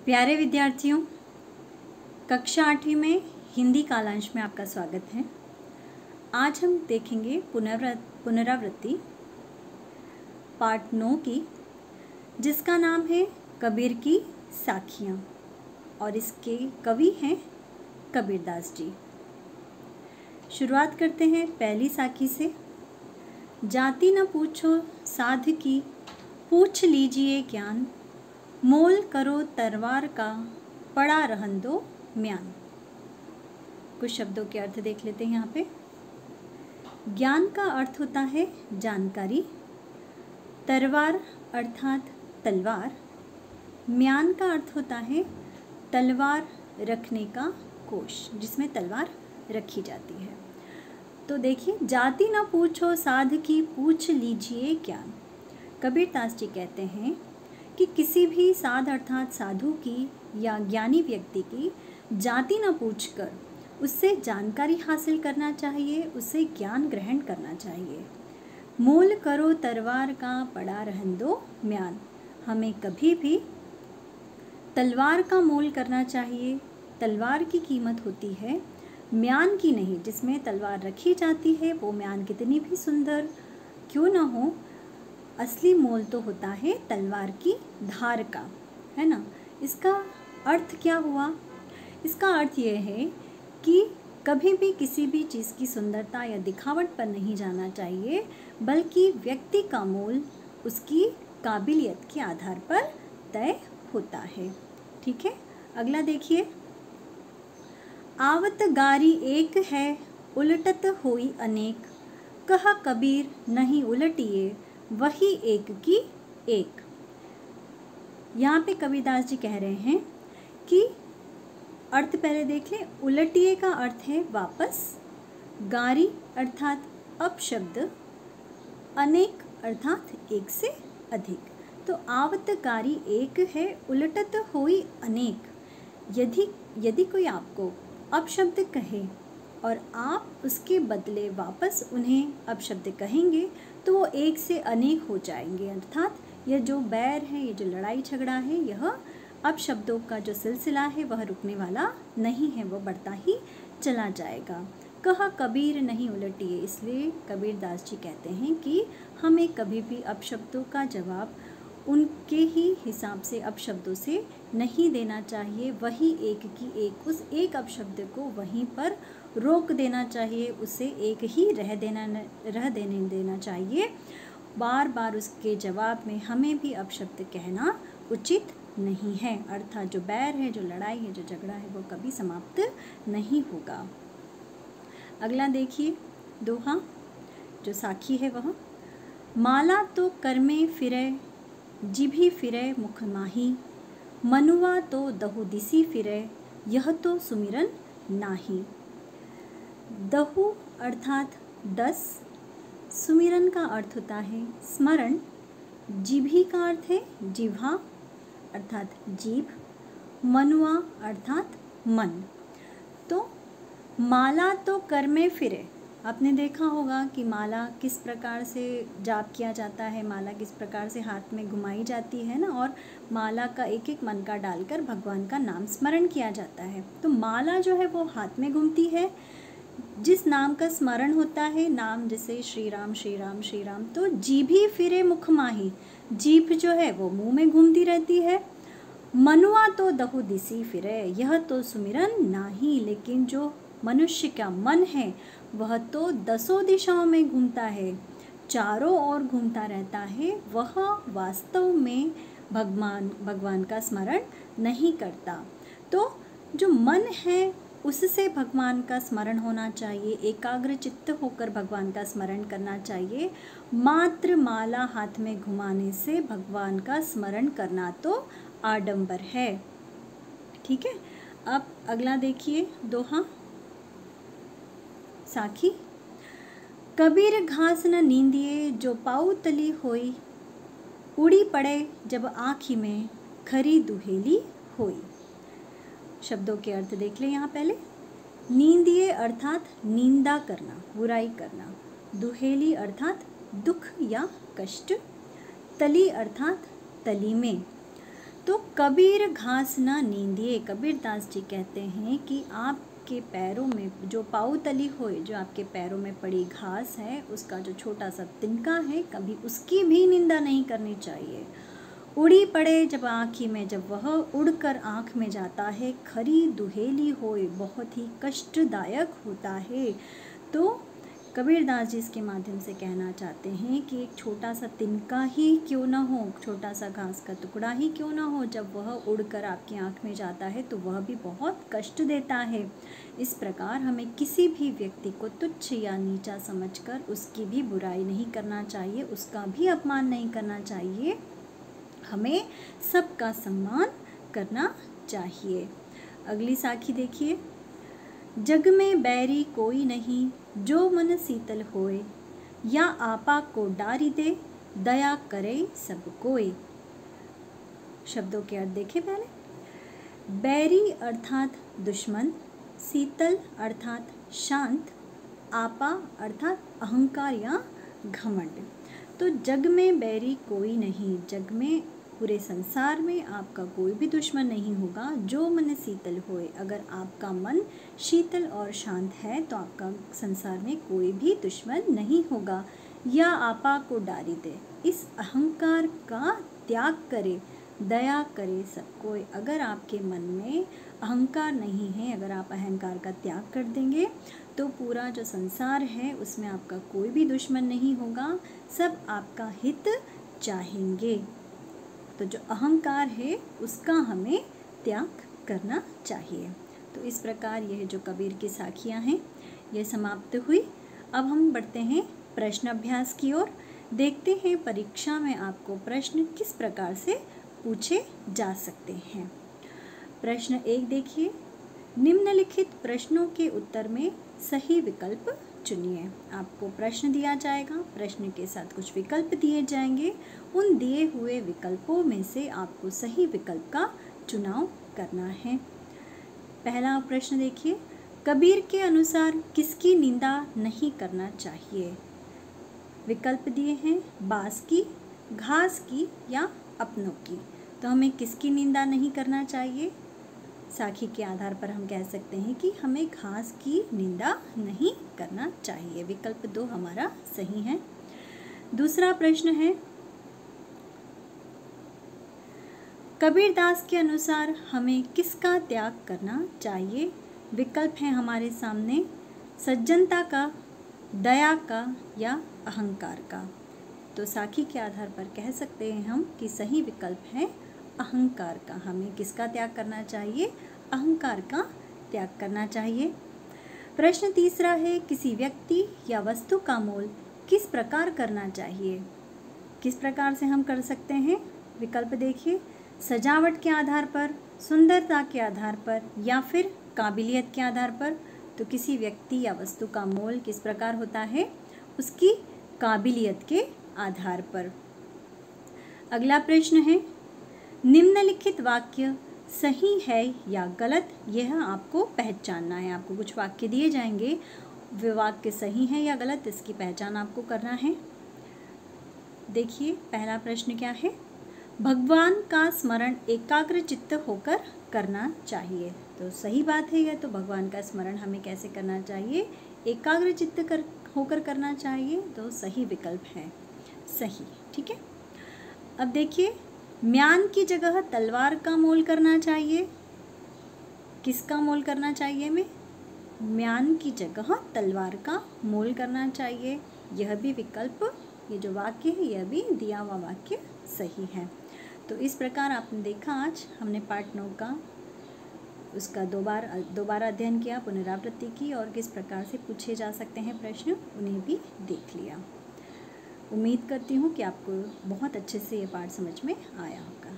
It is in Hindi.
प्यारे विद्यार्थियों, कक्षा 8वीं में हिंदी कालांश में आपका स्वागत है। आज हम देखेंगे पुनरावृत्ति पार्ट 9 की, जिसका नाम है कबीर की साखियाँ और इसके कवि हैं कबीरदास जी। शुरुआत करते हैं पहली साखी से। जाति न पूछो साध की, पूछ लीजिए ज्ञान, मोल करो तलवार का, पड़ा रहन दो म्यान। कुछ शब्दों के अर्थ देख लेते हैं यहाँ पे। ज्ञान का अर्थ होता है जानकारी, तरवार अर्थात तलवार, म्यान का अर्थ होता है तलवार रखने का कोष, जिसमें तलवार रखी जाती है। तो देखिए, जाति न पूछो साध की, पूछ लीजिए ज्ञान। कबीरदास जी कहते हैं कि किसी भी साध अर्थात साधु की या ज्ञानी व्यक्ति की जाति न पूछकर उससे जानकारी हासिल करना चाहिए, उससे ज्ञान ग्रहण करना चाहिए। मोल करो तलवार का, पड़ा रहन दो म्यान। हमें कभी भी तलवार का मोल करना चाहिए। तलवार की कीमत होती है म्यान की नहीं। जिसमें तलवार रखी जाती है वो म्यान कितनी भी सुंदर क्यों ना हो, असली मोल तो होता है तलवार की धार का, है ना। इसका अर्थ क्या हुआ? इसका अर्थ ये है कि कभी भी किसी भी चीज़ की सुंदरता या दिखावट पर नहीं जाना चाहिए, बल्कि व्यक्ति का मोल उसकी काबिलियत के आधार पर तय होता है। ठीक है, अगला देखिए। आवत गारी एक है, उलटत होई अनेक, कहा कबीर नहीं उलटिए, वही एक की एक। यहाँ पे कबीरदास जी कह रहे हैं कि अर्थ पहले देख लें। उलटिए का अर्थ है वापस, गारी अर्थात अपशब्द, अनेक अर्थात एक से अधिक। तो आवत गारी एक है, उलटत होई अनेक। यदि कोई आपको अपशब्द कहे और आप उसके बदले वापस उन्हें अपशब्द कहेंगे तो वो एक से अनेक हो जाएंगे। अर्थात यह जो बैर है, ये जो लड़ाई झगड़ा है, यह अपशब्दों का जो सिलसिला है वह रुकने वाला नहीं है, वह बढ़ता ही चला जाएगा। कहा कबीर नहीं उलटिए। इसलिए कबीरदास जी कहते हैं कि हमें कभी भी अपशब्दों का जवाब उनके ही हिसाब से अपशब्दों से नहीं देना चाहिए। वही एक की एक, उस एक अपशब्द को वहीं पर रोक देना चाहिए, उसे एक ही रह देना चाहिए। बार बार उसके जवाब में हमें भी अपशब्द कहना उचित नहीं है। अर्थात जो बैर है, जो लड़ाई है, जो झगड़ा है, वो कभी समाप्त नहीं होगा। अगला देखिए दोहा, जो साखी है वह। माला तो कर में फिरे, जिभी फिरे मुख माही, मनुआ तो दहु दिसी फिरे, यह तो सुमिरन नाही। दहु अर्थात 10, सुमिरन का अर्थ होता है स्मरण, जिभी का अर्थ है जिह्वा अर्थात जीभ, मनुआ अर्थात मन। तो माला तो कर में फिरे। आपने देखा होगा कि माला किस प्रकार से जाप किया जाता है, माला किस प्रकार से हाथ में घुमाई जाती है ना, और माला का एक एक मनका डालकर भगवान का नाम स्मरण किया जाता है। तो माला जो है वो हाथ में घूमती है, जिस नाम का स्मरण होता है, नाम जैसे श्री राम श्री राम श्री राम। तो जीभी फिरे मुख माही, जीभ जो है वो मुंह में घूमती रहती है। मनुआ तो दहु दिसी फिरे, यह तो सुमिरन नाही। लेकिन जो मनुष्य का मन है वह तो 10 दिशाओं में घूमता है, चारों ओर घूमता रहता है। वह वास्तव में भगवान का स्मरण नहीं करता। तो जो मन है उससे भगवान का स्मरण होना चाहिए, एकाग्र चित्त होकर भगवान का स्मरण करना चाहिए। मात्र माला हाथ में घुमाने से भगवान का स्मरण करना तो आडंबर है। ठीक है, अब अगला देखिए दोहा साखी। कबीर घास न नींदिए, जो पाऊ तली होई, उड़ी पड़े जब आँखी में, खरी दुहेली होई। शब्दों के अर्थ देख लें यहाँ पहले। नींदिए अर्थात निंदा करना, बुराई करना। दुहेली अर्थात दुख या कष्ट। तली अर्थात तली में। तो कबीर घास ना नींदिए, कबीर दास जी कहते हैं कि आपके पैरों में जो पाँव तली होए, जो आपके पैरों में पड़ी घास है, उसका जो छोटा सा तिनका है, कभी उसकी भी निंदा नहीं करनी चाहिए। उड़ी पड़े जब आँखी में, जब वह उड़कर आँख में जाता है, खरी दुहेली होए बहुत ही कष्टदायक होता है। तो कबीरदास जी इसके माध्यम से कहना चाहते हैं कि एक छोटा सा तिनका ही क्यों ना हो, छोटा सा घास का टुकड़ा ही क्यों ना हो, जब वह उड़कर आपकी आँख में जाता है तो वह भी बहुत कष्ट देता है। इस प्रकार हमें किसी भी व्यक्ति को तुच्छ या नीचा समझकर उसकी भी बुराई नहीं करना चाहिए, उसका भी अपमान नहीं करना चाहिए, हमें सबका सम्मान करना चाहिए। अगली साखी देखिए। जग में बैरी कोई नहीं, जो मन शीतल होए, या आपा को डारी दे, दया करे सब कोई। शब्दों के अर्थ देखें पहले। बैरी अर्थात दुश्मन, शीतल अर्थात शांत, आपा अर्थात अहंकार या घमंड। तो जग में बैरी कोई नहीं, जग में पूरे संसार में आपका कोई भी दुश्मन नहीं होगा। जो मन शीतल होए, अगर आपका मन शीतल और शांत है तो आपका संसार में कोई भी दुश्मन नहीं होगा। या आपा को डारी दे, इस अहंकार का त्याग करे, दया करे सबको। अगर आपके मन में अहंकार नहीं है, अगर आप अहंकार का त्याग कर देंगे तो पूरा जो संसार है उसमें आपका कोई भी दुश्मन नहीं होगा, सब आपका हित चाहेंगे। तो जो अहंकार है उसका हमें त्याग करना चाहिए। तो इस प्रकार यह जो कबीर की साखियाँ हैं ये समाप्त हुई। अब हम बढ़ते हैं प्रश्न अभ्यास की ओर। देखते हैं परीक्षा में आपको प्रश्न किस प्रकार से पूछे जा सकते हैं। प्रश्न 1 देखिए। निम्नलिखित प्रश्नों के उत्तर में सही विकल्प चुनिए। आपको प्रश्न दिया जाएगा, प्रश्न के साथ कुछ विकल्प दिए जाएंगे, उन दिए हुए विकल्पों में से आपको सही विकल्प का चुनाव करना है। पहला प्रश्न देखिए। कबीर के अनुसार किसकी निंदा नहीं करना चाहिए? विकल्प दिए हैं बांस की, घास की या अपनों की। तो हमें किसकी निंदा नहीं करना चाहिए? साखी के आधार पर हम कह सकते हैं कि हमें घास की निंदा नहीं करना चाहिए। विकल्प 2 हमारा सही है। दूसरा प्रश्न है। कबीरदास के अनुसार हमें किसका त्याग करना चाहिए? विकल्प हैं हमारे सामने सज्जनता का, दया का या अहंकार का। तो साखी के आधार पर कह सकते हैं हम कि सही विकल्प है अहंकार का। हमें किसका त्याग करना चाहिए? अहंकार का त्याग करना चाहिए। प्रश्न तीसरा है। किसी व्यक्ति या वस्तु का मोल किस प्रकार करना चाहिए? किस प्रकार से हम कर सकते हैं? विकल्प देखिए। सजावट के आधार पर, सुंदरता के आधार पर या फिर काबिलियत के आधार पर। तो किसी व्यक्ति या वस्तु का मोल किस प्रकार होता है? उसकी काबिलियत के आधार पर। अगला प्रश्न है। निम्नलिखित वाक्य सही है या गलत, यह आपको पहचानना है। आपको कुछ वाक्य दिए जाएंगे, वे वाक्य सही है या गलत, इसकी पहचान आपको करना है। देखिए पहला प्रश्न क्या है। भगवान का स्मरण एकाग्र चित्त होकर करना चाहिए। तो सही बात है यह। तो भगवान का स्मरण हमें कैसे करना चाहिए? एकाग्र चित्त होकर करना चाहिए। तो सही विकल्प है सही। ठीक है। अब देखिए म्यान की जगह तलवार का मोल करना चाहिए। किसका मोल करना चाहिए? में म्यान की जगह तलवार का मोल करना चाहिए। यह भी विकल्प, ये जो वाक्य है यह भी दिया हुआ वाक्य सही है। तो इस प्रकार आपने देखा आज हमने पार्ट 9 का उसका दोबारा अध्ययन किया, पुनरावृत्ति की और किस प्रकार से पूछे जा सकते हैं प्रश्न, उन्हें भी देख लिया। उम्मीद करती हूँ कि आपको बहुत अच्छे से ये पाठ समझ में आया होगा।